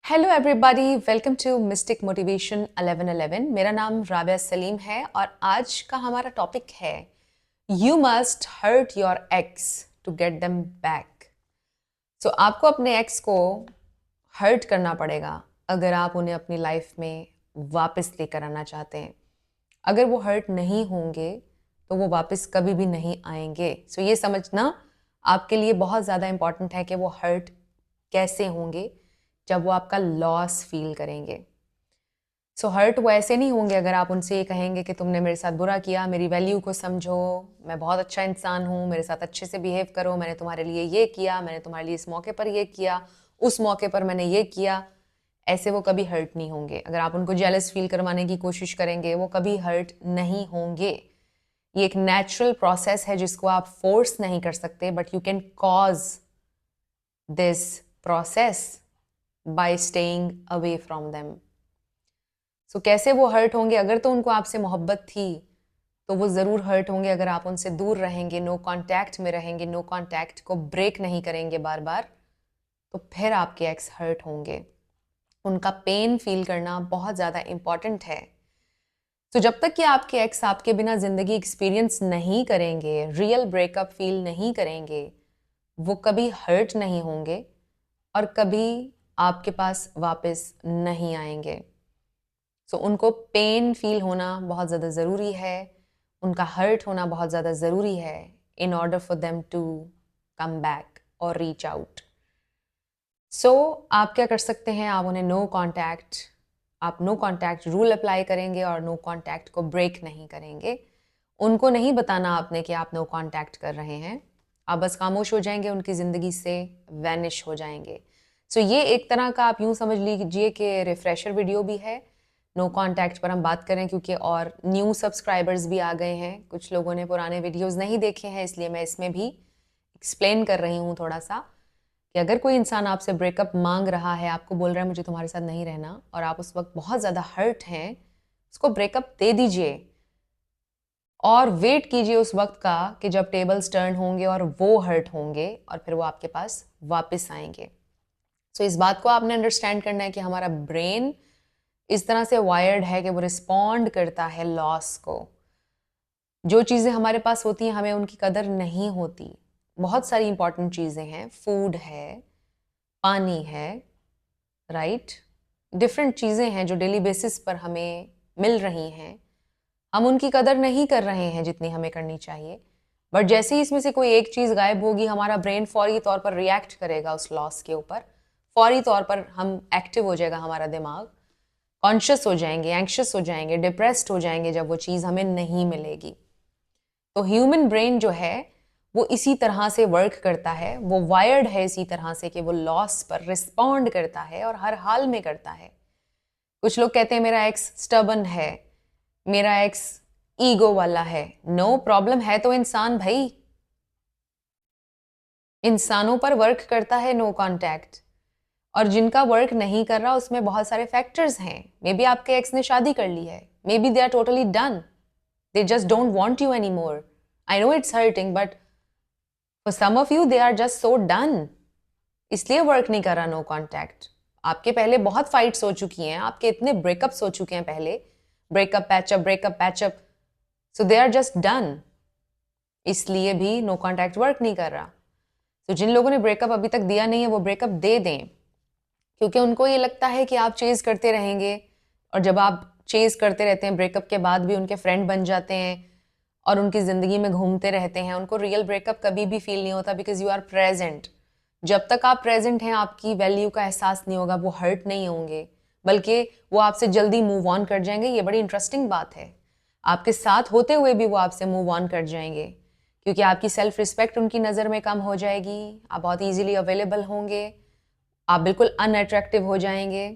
Hello everybody, welcome to mystic motivation 1111। मेरा नाम राबिया सलीम है और आज का हमारा टॉपिक है you must hurt your ex to get them back. So आपको अपने एक्स को हर्ट करना पड़ेगा अगर आप उन्हें अपनी लाइफ में वापस लेकर आना चाहते हैं। अगर वो हर्ट नहीं होंगे तो वो वापस कभी भी नहीं आएंगे। सो ये समझना आपके लिए बहुत ज़्यादा इम्पॉर्टेंट है कि वो हर्ट कैसे होंगे जब वो आपका लॉस फील करेंगे। सो हर्ट वो ऐसे नहीं होंगे अगर आप उनसे ये कहेंगे कि तुमने मेरे साथ बुरा किया, मेरी वैल्यू को समझो, मैं बहुत अच्छा इंसान हूँ, मेरे साथ अच्छे से बिहेव करो, मैंने तुम्हारे लिए ये किया, मैंने तुम्हारे लिए इस मौके पर ये किया, उस मौके पर मैंने ये किया। ऐसे वो कभी हर्ट नहीं होंगे। अगर आप उनको जेलस फील करवाने की कोशिश करेंगे वो कभी हर्ट नहीं होंगे। ये एक नेचुरल प्रोसेस है जिसको आप फोर्स नहीं कर सकते, but you can cause this process by staying away from them. So कैसे वो हर्ट होंगे? अगर तो उनको आपसे मोहब्बत थी तो वो ज़रूर हर्ट होंगे अगर आप उनसे दूर रहेंगे, नो कांटेक्ट में रहेंगे, नो कांटेक्ट को ब्रेक नहीं करेंगे बार बार, तो फिर आपके एक्स हर्ट होंगे। उनका पेन फील करना बहुत ज़्यादा इम्पॉर्टेंट है। तो जब तक कि आपके एक्स आपके बिना ज़िंदगी एक्सपीरियंस नहीं करेंगे, रियल ब्रेकअप फील नहीं करेंगे, वो कभी हर्ट नहीं होंगे और कभी आपके पास वापस नहीं आएंगे। सो उनको पेन फील होना बहुत ज़्यादा ज़रूरी है, उनका हर्ट होना बहुत ज़्यादा ज़रूरी है in order for them to come back और रीच आउट। सो आप क्या कर सकते हैं? आप उन्हें आप नो कॉन्टैक्ट रूल अप्लाई करेंगे और नो कॉन्टैक्ट को ब्रेक नहीं करेंगे। उनको नहीं बताना आपने कि आप नो कॉन्टैक्ट कर रहे हैं, आप बस खामोश हो जाएंगे, उनकी ज़िंदगी से वैनिश हो जाएंगे। सो ये एक तरह का आप यूँ समझ लीजिए कि रिफ्रेशर वीडियो भी है। नो कॉन्टैक्ट पर हम बात करें क्योंकि और न्यू सब्सक्राइबर्स भी आ गए हैं, कुछ लोगों ने पुराने वीडियोस नहीं देखे हैं, इसलिए मैं इसमें भी एक्सप्लेन कर रही हूँ थोड़ा सा कि अगर कोई इंसान आपसे ब्रेकअप मांग रहा है, आपको बोल रहा है मुझे तुम्हारे साथ नहीं रहना, और आप उस वक्त बहुत ज़्यादा हर्ट हैं, उसको ब्रेकअप दे दीजिए और वेट कीजिए उस वक्त का कि जब टेबल्स टर्न होंगे और वो हर्ट होंगे और फिर वो आपके पास वापस आएंगे। सो इस बात को आपने अंडरस्टैंड करना है कि हमारा ब्रेन इस तरह से वायर्ड है कि वो रिस्पॉन्ड करता है लॉस को। जो चीज़ें हमारे पास होती हैं हमें उनकी कदर नहीं होती। बहुत सारी इंपॉर्टेंट चीज़ें हैं, फूड है, पानी है, राइट, डिफरेंट चीज़ें हैं जो डेली बेसिस पर हमें मिल रही हैं, हम उनकी कदर नहीं कर रहे हैं जितनी हमें करनी चाहिए। बट जैसे ही इसमें से कोई एक चीज़ गायब होगी, हमारा ब्रेन फौरी तौर पर रिएक्ट करेगा उस लॉस के ऊपर, फौरी तौर पर हम एक्टिव हो जाएगा हमारा दिमाग, कॉन्शियस हो जाएंगे, एंक्शस हो जाएंगे, डिप्रेस्ड हो जाएंगे जब वो चीज़ हमें नहीं मिलेगी। तो ह्यूमन ब्रेन जो है वो इसी तरह से वर्क करता है, वो वायर्ड है इसी तरह से कि वो लॉस पर रिस्पॉन्ड करता है और हर हाल में करता है। कुछ लोग कहते हैं मेरा एक्स स्टबन है, मेरा एक्स ईगो वाला है। नो प्रॉब्लम, है तो इंसान भाई, इंसानों पर वर्क करता है नो कांटेक्ट। और जिनका वर्क नहीं कर रहा उसमें बहुत सारे फैक्टर्स हैं। मे बी आपके एक्स ने शादी कर ली है, maybe they are totally done, they just don't want you any more. I know it's hurting but for some of you they are just so done, इसलिए work नहीं कर रहा नो कांटेक्ट। आपके पहले बहुत फाइट्स हो चुकी हैं, आपके इतने ब्रेकअप्स हो चुके हैं पहले, breakup patchup, so they are just done, इसलिए भी नो कांटेक्ट वर्क नहीं कर रहा। तो जिन लोगों ने ब्रेकअप अभी तक दिया नहीं है वो ब्रेकअप दे दें, क्योंकि उनको ये लगता है कि आप चेज करते रहेंगे, और जब आप चेज करते रहते हैं ब्रेकअप के बाद भी उनके फ्रेंड बन जाते हैं और उनकी ज़िंदगी में घूमते रहते हैं, उनको रियल ब्रेकअप कभी भी फील नहीं होता, बिकॉज यू आर प्रेजेंट। जब तक आप प्रेजेंट हैं आपकी वैल्यू का एहसास नहीं होगा, वो हर्ट नहीं होंगे, बल्कि वो आपसे जल्दी मूव ऑन कर जाएंगे। ये बड़ी इंटरेस्टिंग बात है, आपके साथ होते हुए भी वो आपसे मूव ऑन कर जाएंगे, क्योंकि आपकी सेल्फ रिस्पेक्ट उनकी नज़र में कम हो जाएगी, आप बहुत ईजिली अवेलेबल होंगे, आप बिल्कुल अनअट्रैक्टिव हो जाएंगे।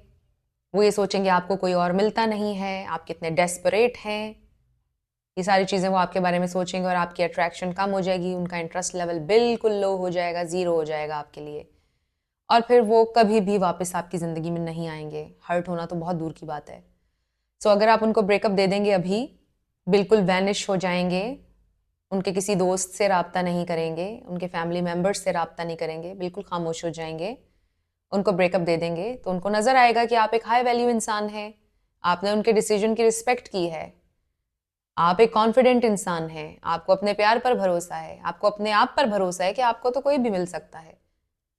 वो ये सोचेंगे आपको कोई और मिलता नहीं है, आप कितने डेस्परेट हैं, ये सारी चीज़ें वो आपके बारे में सोचेंगे और आपकी अट्रैक्शन कम हो जाएगी, उनका इंटरेस्ट लेवल बिल्कुल लो हो जाएगा, ज़ीरो हो जाएगा आपके लिए, और फिर वो कभी भी वापस आपकी ज़िंदगी में नहीं आएंगे। हर्ट होना तो बहुत दूर की बात है। सो अगर आप उनको ब्रेकअप दे देंगे अभी, बिल्कुल वैनिश हो जाएंगे, उनके किसी दोस्त से रब्ता नहीं करेंगे, उनके फैमिली मेम्बर्स से रब्ता नहीं करेंगे, बिल्कुल खामोश हो जाएंगे उनको ब्रेकअप दे देंगे तो उनको नज़र आएगा कि आप एक हाई वैल्यू इंसान हैं, आपने उनके डिसीजन की रिस्पेक्ट की है, आप एक कॉन्फिडेंट इंसान हैं, आपको अपने प्यार पर भरोसा है, आपको अपने आप पर भरोसा है कि आपको तो कोई भी मिल सकता है,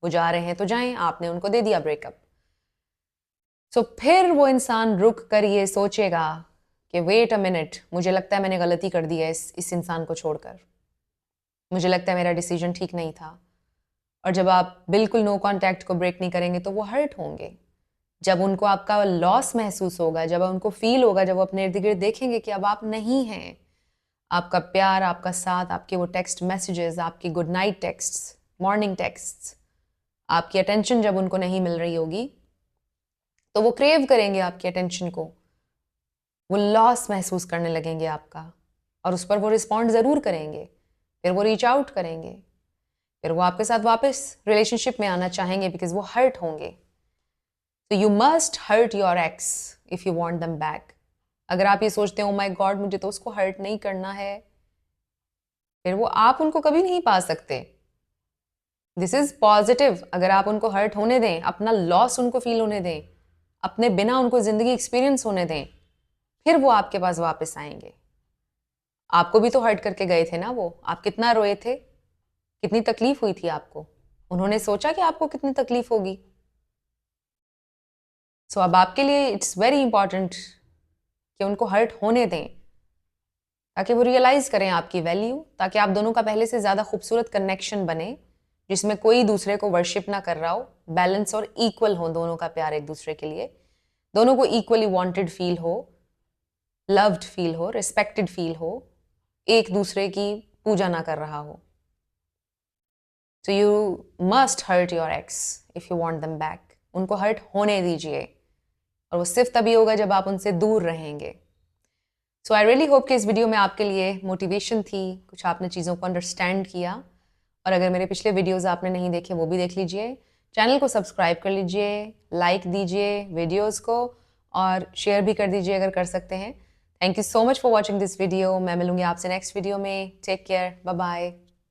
वो जा रहे हैं तो जाएं, आपने उनको दे दिया ब्रेकअप। सो फिर वो इंसान रुक कर ये सोचेगा कि वेट अ मिनट, मुझे लगता है मैंने गलती कर दी है इस इंसान को छोड़कर, मुझे लगता है मेरा डिसीजन ठीक नहीं था। और जब आप बिल्कुल नो कॉन्टैक्ट को ब्रेक नहीं करेंगे तो वो हर्ट होंगे। जब उनको आपका लॉस महसूस होगा, जब उनको फील होगा, जब वो अपने इर्द गिर्द देखेंगे कि अब आप नहीं हैं, आपका प्यार, आपका साथ, आपके वो टेक्स्ट मैसेजेस, आपकी good night text, morning text, आपकी अटेंशन जब उनको नहीं मिल रही होगी तो वो क्रेव करेंगे आपकी अटेंशन को, वो लॉस महसूस करने लगेंगे आपका, और उस पर वो रिस्पॉन्ड ज़रूर करेंगे, फिर वो रीच आउट करेंगे, फिर वो आपके साथ वापस रिलेशनशिप में आना चाहेंगे बिकॉज वो हर्ट होंगे। तो you must hurt your ex if you want them back. अगर आप ये सोचते हो माय गॉड मुझे तो उसको हर्ट नहीं करना है, फिर वो आप उनको कभी नहीं पा सकते। This is positive. अगर आप उनको हर्ट होने दें, अपना लॉस उनको फील होने दें, अपने बिना उनको जिंदगी एक्सपीरियंस होने दें, फिर वो आपके पास वापस आएंगे। आपको भी तो हर्ट करके गए थे ना वो, आप कितना रोए थे, कितनी तकलीफ हुई थी आपको, उन्होंने सोचा कि आपको कितनी तकलीफ होगी। सो अब आपके लिए इट्स वेरी इंपॉर्टेंट कि उनको हर्ट होने दें ताकि वो रियलाइज़ करें आपकी वैल्यू, ताकि आप दोनों का पहले से ज़्यादा खूबसूरत कनेक्शन बने जिसमें कोई दूसरे को वर्शिप ना कर रहा हो, बैलेंस और इक्वल हो दोनों का प्यार एक दूसरे के लिए, दोनों को इक्वली वांटेड फील हो, लव्ड फील हो, रिस्पेक्टेड फील हो, एक दूसरे की पूजा ना कर रहा हो। So you must hurt your ex if you want them back. उनको हर्ट होने दीजिए, और वो सिर्फ तभी होगा जब आप उनसे दूर रहेंगे। सो आई रियली होप कि इस वीडियो में आपके लिए मोटिवेशन थी, कुछ आपने चीज़ों को अंडरस्टैंड किया। और अगर मेरे पिछले वीडियोस आपने नहीं देखे वो भी देख लीजिए, चैनल को सब्सक्राइब कर लीजिए, लाइक दीजिए वीडियोस को, और शेयर भी कर दीजिए अगर कर सकते हैं। Thank you so much for watching this video. मैं मिलूंगी आपसे नेक्स्ट वीडियो में। Take care, bye bye.